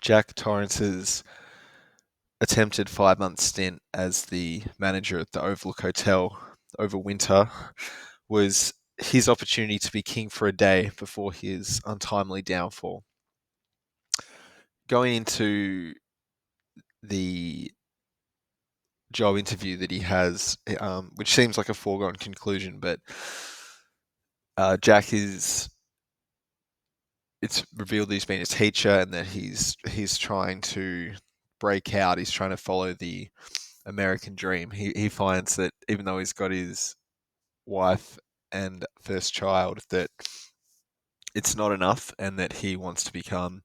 Jack Torrance's attempted 5-month stint as the manager at the Overlook Hotel over winter was his opportunity to be king for a day before his untimely downfall. Going into the job interview that he has, which seems like a foregone conclusion, but Jack is. It's revealed that he's been a teacher and that he's trying to break out. He's trying to follow the American dream. He finds that even though he's got his wife and first child, that it's not enough, and that he wants to become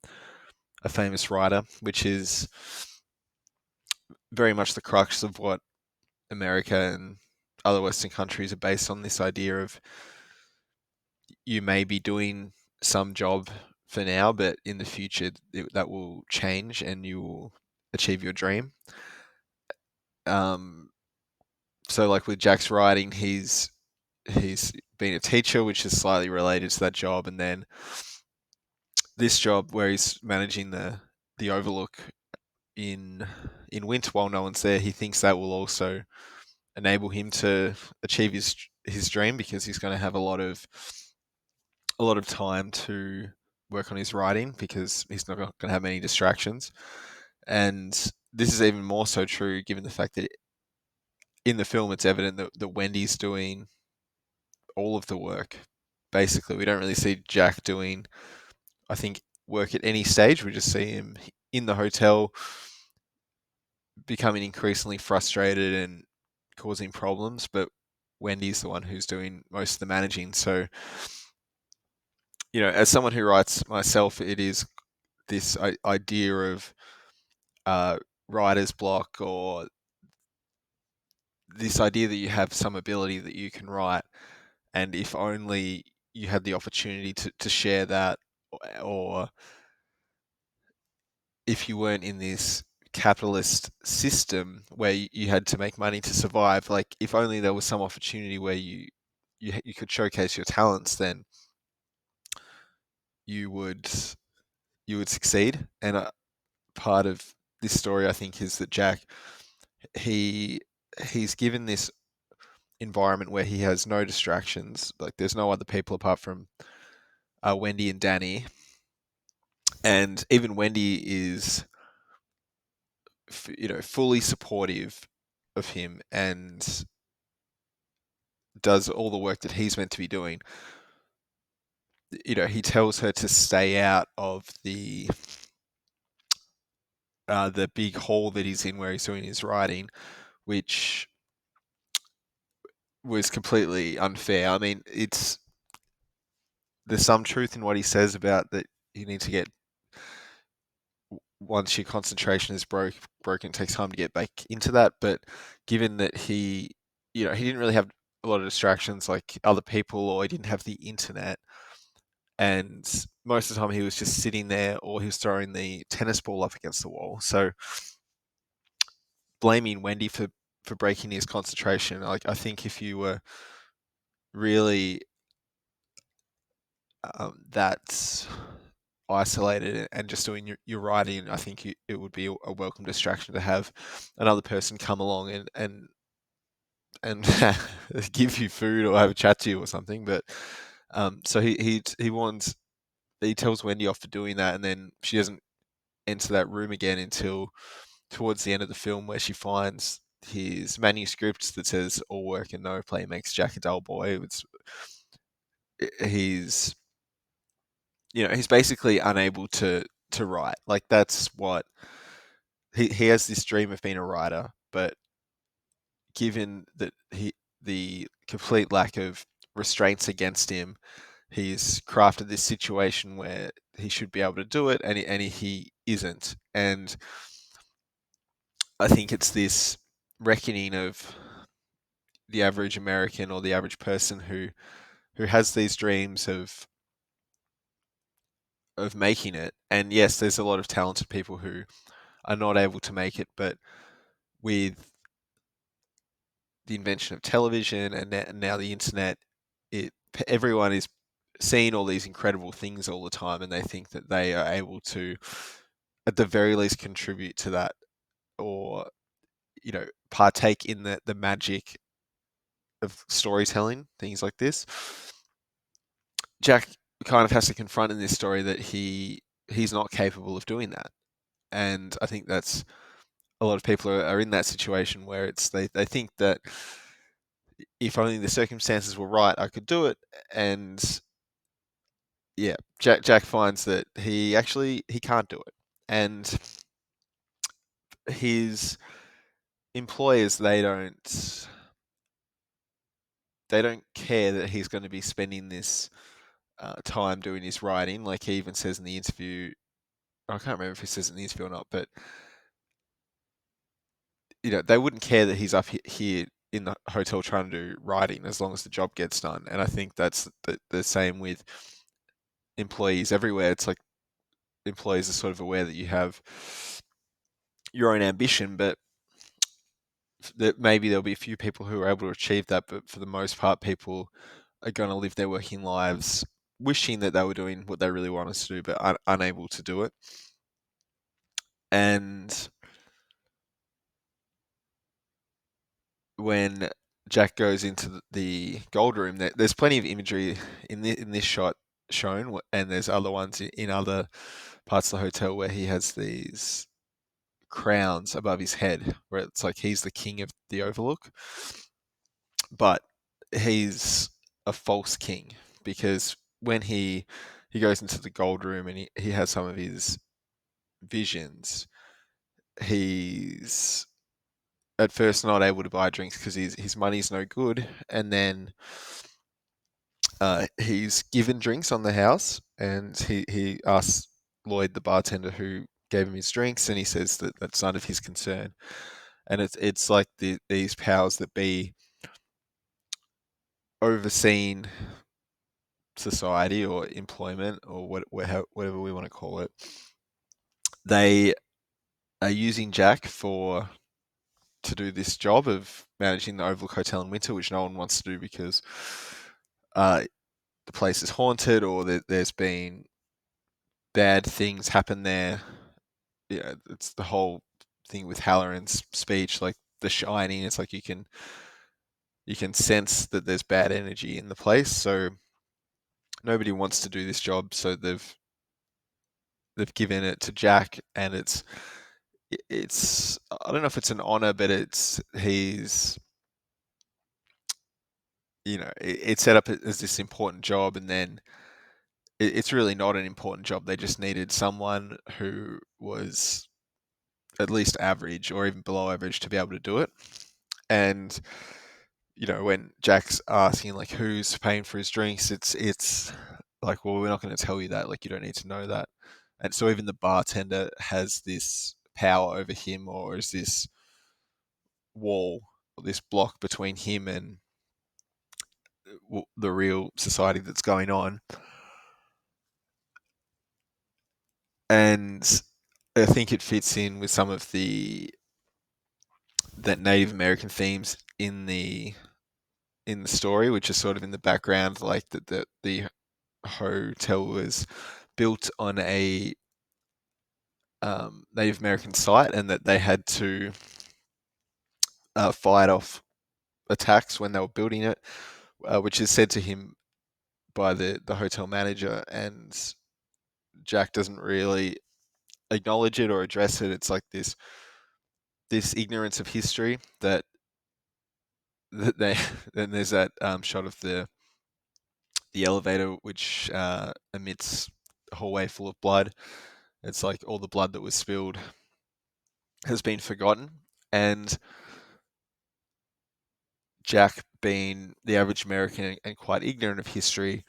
a famous writer, which is very much the crux of what America and other Western countries are based on. This idea of you may be doing some job for now, but in the future that will change and you will achieve your dream. So like with Jack's writing, he's been a teacher, which is slightly related to that job, and then this job where he's managing the Overlook in winter while no one's there. He thinks that will also enable him to achieve his dream, because he's going to have a lot of time to work on his writing, because he's not going to have many distractions. And this is even more so true given the fact that in the film it's evident that Wendy's doing all of the work. Basically, we don't really see Jack doing, I think, work at any stage. We just see him in the hotel becoming increasingly frustrated and causing problems, but Wendy's the one who's doing most of the managing. So, as someone who writes myself, it is this idea of writer's block, or this idea that you have some ability that you can write, and if only you had the opportunity to share that, or if you weren't in this capitalist system where you had to make money to survive, like if only there was some opportunity where you could showcase your talents, then you would succeed. And part of this story, I think, is that Jack, he he's given this environment where he has no distractions. Like there's no other people apart from Wendy and Danny, and even Wendy is fully supportive of him and does all the work that he's meant to be doing. He tells her to stay out of the big hall that he's in where he's doing his writing, which was completely unfair. I mean, there's some truth in what he says about that you need to get, once your concentration is broken, it takes time to get back into that. But given that he didn't really have a lot of distractions like other people, or he didn't have the internet, and most of the time he was just sitting there, or he was throwing the tennis ball up against the wall. So blaming Wendy for breaking his concentration, like I think if you were really that isolated and just doing your writing, I think it would be a welcome distraction to have another person come along and give you food or have a chat to you or something. But so he tells Wendy off for doing that, and then she doesn't enter that room again until towards the end of the film, where she finds his manuscript that says "All work and no play makes Jack a dull boy." He's he's basically unable to write. Like that's what he has, this dream of being a writer, but given that the complete lack of restraints against him, he's crafted this situation where he should be able to do it, and he isn't. And I think it's this reckoning of the average American, or the average person who has these dreams of making it. And yes, there's a lot of talented people who are not able to make it, but with the invention of television and now the internet, everyone is seeing all these incredible things all the time, and they think that they are able to at the very least contribute to that, or partake in the magic of storytelling, things like this. Jack kind of has to confront in this story that he's not capable of doing that, and I think that's a lot of people are in that situation where they think that if only the circumstances were right, I could do it, and yeah, Jack finds that he can't do it, and his employers they don't care that he's going to be spending this time doing his writing. Like he even says in the interview, I can't remember if he says it in the interview or not, but they wouldn't care that he's up here in the hotel trying to do writing as long as the job gets done. And I think that's the same with employees everywhere. It's like employees are sort of aware that you have your own ambition, but that maybe there'll be a few people who are able to achieve that, but for the most part, people are going to live their working lives wishing that they were doing what they really want us to do, but unable to do it. And when Jack goes into the gold room, there's plenty of imagery in this shot shown, and there's other ones in other parts of the hotel where he has these crowns above his head, where it's like he's the king of the Overlook, but he's a false king, because when he goes into the gold room and he has some of his visions, he's at first not able to buy drinks because his money's no good, and then he's given drinks on the house, and he asks Lloyd, the bartender who gave him his drinks, and he says that that's none of his concern. And it's like these powers that be overseeing society or employment or whatever we want to call it. They are using Jack to do this job of managing the Overlook Hotel in winter, which no one wants to do because uh, the place is haunted, or there's been bad things happen there. Yeah, it's the whole thing with Halloran's speech, like The Shining. It's like you can sense that there's bad energy in the place, so nobody wants to do this job. So they've given it to Jack, and it's I don't know if it's an honor, but he's it's set up as this important job, and then it's really not an important job. They just needed someone who was at least average or even below average to be able to do it. And when Jack's asking like who's paying for his drinks, it's like, well, we're not going to tell you that. Like, you don't need to know that. And so even the bartender has this power over him, or is this wall, this block between him and the real society that's going on. And I think it fits in with some of that Native American themes in the story, which is sort of in the background, like the hotel was built on a Native American site, and that they had to fight off attacks when they were building it, which is said to him by the hotel manager, and Jack doesn't really acknowledge it or address it. It's like this ignorance of history that they then there's that shot of the elevator which emits a hallway full of blood. It's like all the blood that was spilled has been forgotten, and Jack, being the average American and quite ignorant of history,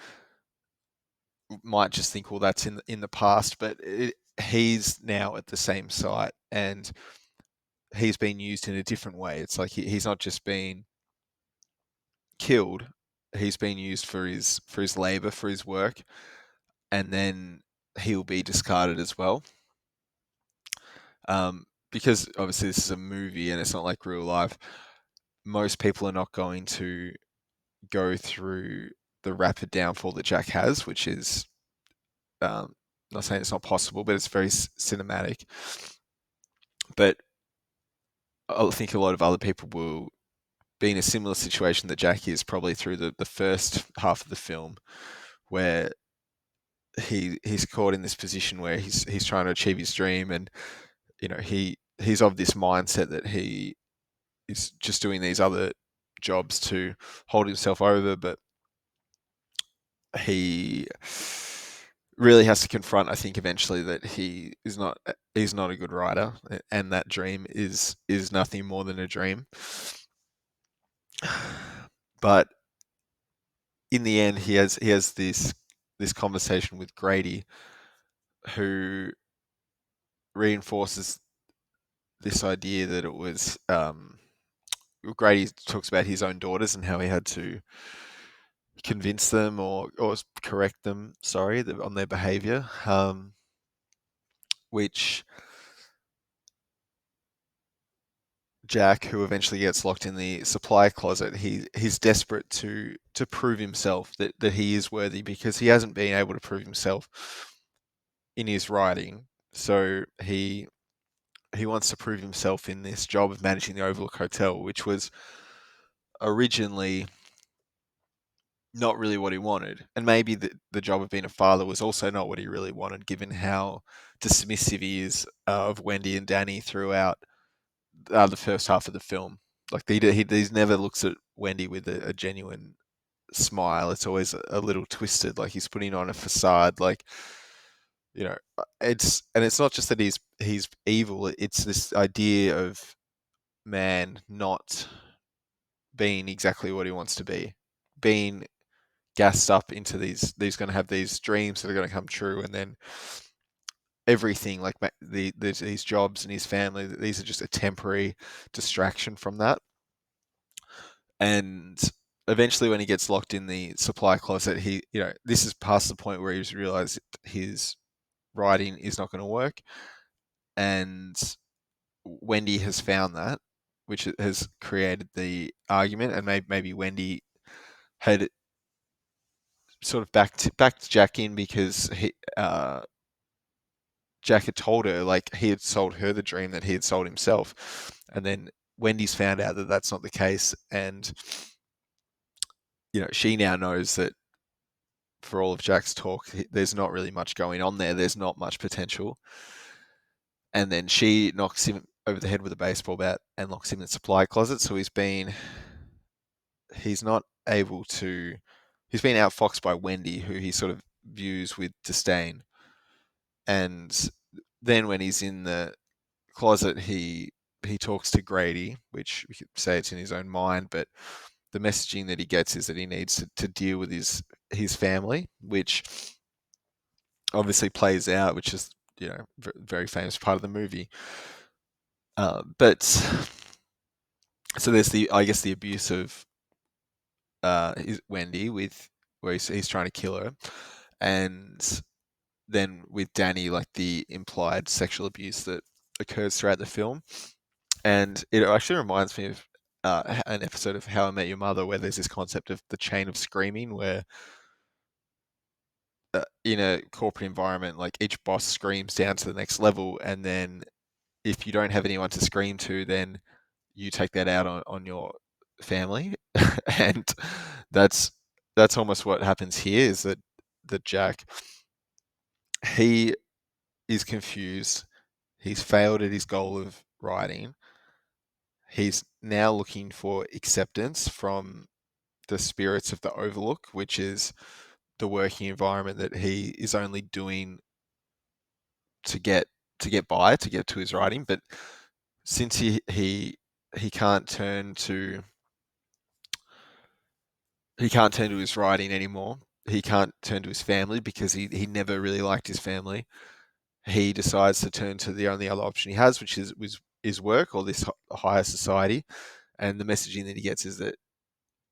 might just think, well, that's in the past, but he's now at the same site, and he's been used in a different way. It's like he's not just been killed; he's been used for his labor, for his work, and then he'll be discarded as well. Because obviously this is a movie and it's not like real life. Most people are not going to go through the rapid downfall that Jack has, which is not saying it's not possible, but it's very cinematic. But I think a lot of other people will be in a similar situation that Jack is, probably through the first half of the film, where he's caught in this position where he's trying to achieve his dream, and he's of this mindset that he is just doing these other jobs to hold himself over, but he really has to confront, I think, eventually, that he's not a good writer, and that dream is nothing more than a dream. But in the end, he has this conversation with Grady, who reinforces this idea that it was Grady talks about his own daughters and how he had to convince them, or correct them, sorry, on their behavior, which Jack, who eventually gets locked in the supply closet, he's desperate to prove himself that he is worthy, because he hasn't been able to prove himself in his writing. So he wants to prove himself in this job of managing the Overlook Hotel, which was originally not really what he wanted. And maybe the job of being a father was also not what he really wanted, given how dismissive he is of Wendy and Danny throughout the first half of the film. Like he's never looks at Wendy with a genuine smile. It's always a little twisted, like he's putting on a facade. Like, it's not just that he's evil. It's this idea of man not being exactly what he wants to be, being gassed up into these going to have these dreams that are going to come true, and then everything, like these jobs and his family, these are just a temporary distraction from that. And eventually, when he gets locked in the supply closet, this is past the point where he's realized his writing is not going to work, and Wendy has found that, which has created the argument. And maybe Wendy had sort of backed Jack in, because Jack had told her, like, he had sold her the dream that he had sold himself, and then Wendy's found out that that's not the case, and she now knows that for all of Jack's talk, there's not really much going on there. There's not much potential, and then she knocks him over the head with a baseball bat and locks him in the supply closet. So he's not able to. He's been outfoxed by Wendy, who he sort of views with disdain. And then when he's in the closet, he talks to Grady, which we could say it's in his own mind, but the messaging that he gets is that he needs to deal with his family, which obviously plays out, which is very famous part of the movie. But so there's I guess the abuse of Wendy, with where he's trying to kill her, and then with Danny, like the implied sexual abuse that occurs throughout the film. And it actually reminds me of an episode of How I Met Your Mother, where there's this concept of the chain of screaming, where in a corporate environment, like each boss screams down to the next level, and then if you don't have anyone to scream to, then you take that out on your family. And that's that's almost what happens here, is that Jack, he is confused. He's failed at his goal of writing. He's now looking for acceptance from the spirits of the Overlook, which is the working environment that he is only doing to get by, to get to his writing. But since he can't turn to his writing anymore, he can't turn to his family, because he never really liked his family. He decides to turn to the only other option he has, which is work, or this higher society. And the messaging that he gets is that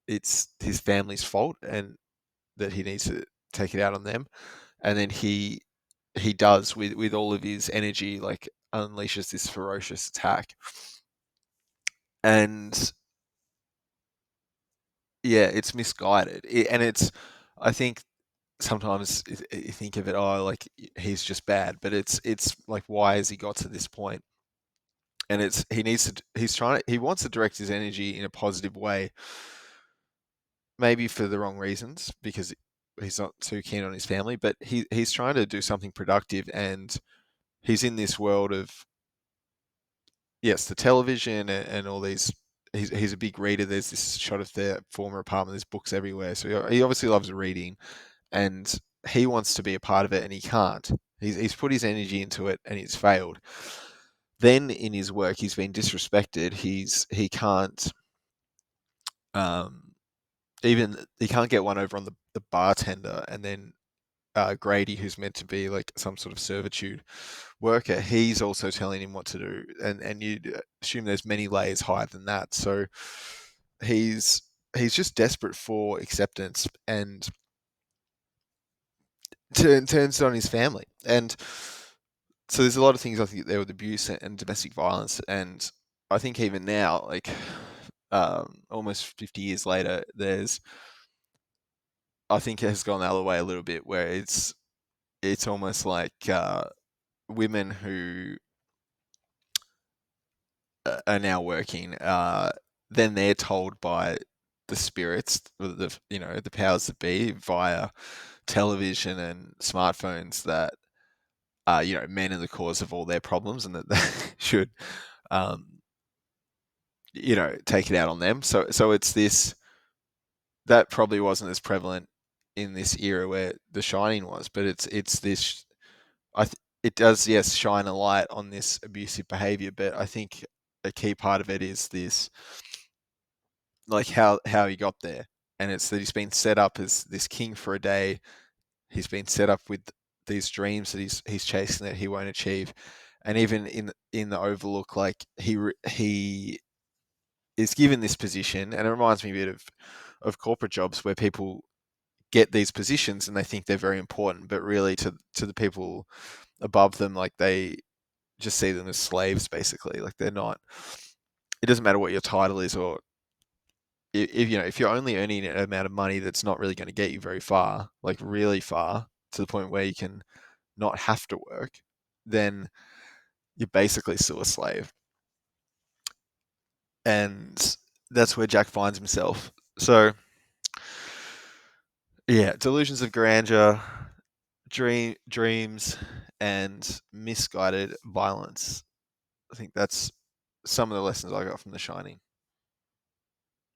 it's his family's fault, and that he needs to take it out on them. And then he does, with all of his energy, like unleashes this ferocious attack. And yeah, it's misguided. And it's, I think, sometimes you think of it, oh, like he's just bad, but it's like, why has he got to this point? And it's he wants to direct his energy in a positive way, maybe for the wrong reasons because he's not too keen on his family, but he's trying to do something productive, and he's in this world of, yes, the television and all these. He's a big reader. There's this shot of their former apartment. There's books everywhere, so he obviously loves reading, and he wants to be a part of it, and he can't. He's put his energy into it, and it's failed. Then in his work, he's been disrespected. He can't um, even he can't get one over on the bartender, and then Grady, who's meant to be like some sort of servitude worker, he's also telling him what to do, and you'd assume there's many layers higher than that. So he's he's just desperate for acceptance, and turns it on his family. And so there's a lot of things I think there with abuse and domestic violence, and I think even now, like almost 50 years later, I think it has gone the other way a little bit, where it's almost like women who are now working, then they're told by the spirits, the powers that be, via television and smartphones, that men are the cause of all their problems, and that they should um, take it out on them. So it's this that probably wasn't as prevalent in this era where The Shining was, but it's this. It does, yes, shine a light on this abusive behavior, but I think a key part of it is this, like how he got there, and it's that he's been set up as this king for a day. He's been set up with these dreams that he's chasing that he won't achieve, and even in the Overlook, like he is given this position, and it reminds me a bit of corporate jobs where people get these positions and they think they're very important, but really to the people above them, like they just see them as slaves, basically. Like they're not. It doesn't matter what your title is, or if you're only earning an amount of money that's not really going to get you very far, like really far, to the point where you can not have to work, then you're basically still a slave. And that's where Jack finds himself. So yeah, delusions of grandeur, dreams, and misguided violence. I think that's some of the lessons I got from The Shining.